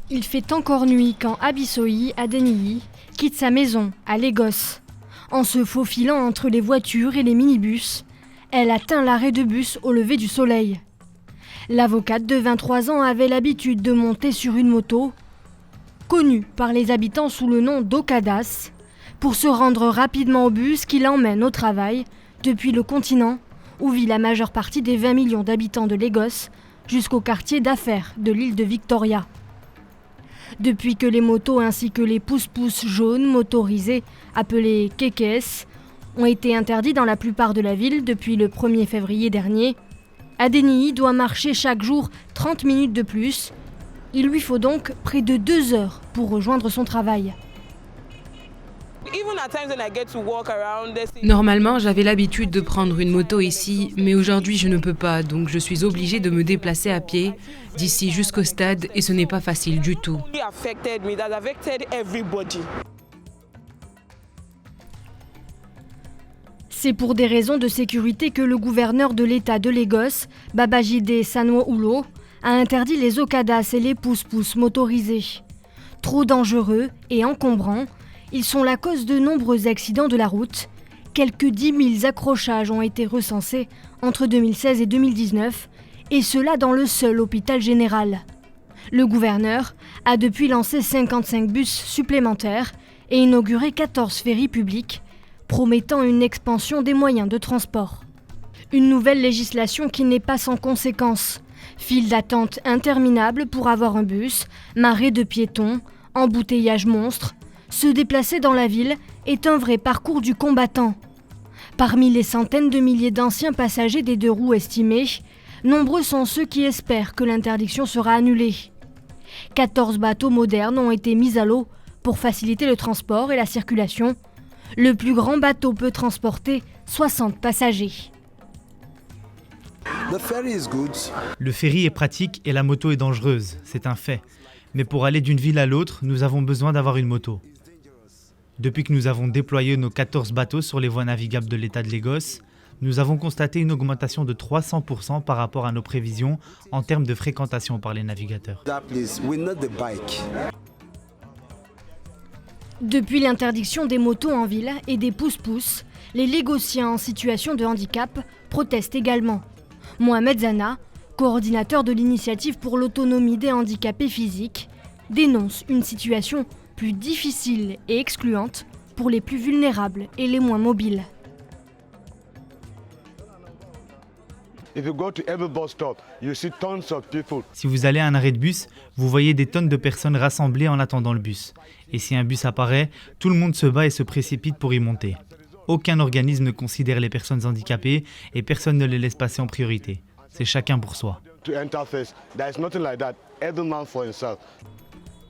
Il fait encore nuit quand Abisoyi Adeniyi quitte sa maison à Lagos. En se faufilant entre les voitures et les minibus, elle atteint l'arrêt de bus au lever du soleil. L'avocate de 23 ans avait l'habitude de monter sur une moto, connue par les habitants sous le nom d'Okadas, pour se rendre rapidement au bus qui l'emmène au travail depuis le continent où vit la majeure partie des 20 millions d'habitants de Lagos jusqu'au quartier d'affaires de l'île de Victoria. Depuis que les motos ainsi que les pousse-pousse jaunes motorisés, appelés KKS, ont été interdits dans la plupart de la ville depuis le 1er février dernier, Adeniyi doit marcher chaque jour 30 minutes de plus. Il lui faut donc près de 2 heures pour rejoindre son travail. Normalement, j'avais l'habitude de prendre une moto ici, mais aujourd'hui je ne peux pas, donc je suis obligée de me déplacer à pied d'ici jusqu'au stade et ce n'est pas facile du tout. C'est pour des raisons de sécurité que le gouverneur de l'État de Lagos, Babajide Sanwo-Olu, a interdit les Okadas et les pousse-pousse motorisés. Trop dangereux et encombrants, ils sont la cause de nombreux accidents de la route. Quelques 10 000 accrochages ont été recensés entre 2016 et 2019, et cela dans le seul hôpital général. Le gouverneur a depuis lancé 55 bus supplémentaires et inauguré 14 ferries publics, promettant une expansion des moyens de transport. Une nouvelle législation qui n'est pas sans conséquences. Files d'attente interminables pour avoir un bus, marées de piétons, embouteillages monstres. Se déplacer dans la ville est un vrai parcours du combattant. Parmi les centaines de milliers d'anciens passagers des 2 roues estimés, nombreux sont ceux qui espèrent que l'interdiction sera annulée. 14 bateaux modernes ont été mis à l'eau pour faciliter le transport et la circulation. Le plus grand bateau peut transporter 60 passagers. Le ferry est pratique et la moto est dangereuse, c'est un fait. Mais pour aller d'une ville à l'autre, nous avons besoin d'avoir une moto. Depuis que nous avons déployé nos 14 bateaux sur les voies navigables de l'État de Lagos, nous avons constaté une augmentation de 300% par rapport à nos prévisions en termes de fréquentation par les navigateurs. Depuis l'interdiction des motos en ville et des pousse-pousse, les Lagosiens en situation de handicap protestent également. Mohamed Zana, coordinateur de l'initiative pour l'autonomie des handicapés physiques, dénonce une situation plus difficile et excluante pour les plus vulnérables et les moins mobiles. Si vous allez à un arrêt de bus, vous voyez des tonnes de personnes rassemblées en attendant le bus. Et si un bus apparaît, tout le monde se bat et se précipite pour y monter. Aucun organisme ne considère les personnes handicapées et personne ne les laisse passer en priorité. C'est chacun pour soi.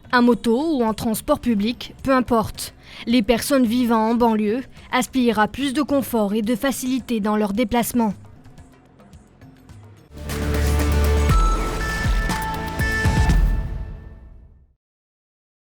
À moto ou en transport public, peu importe. Les personnes vivant en banlieue aspirent à plus de confort et de facilité dans leurs déplacements.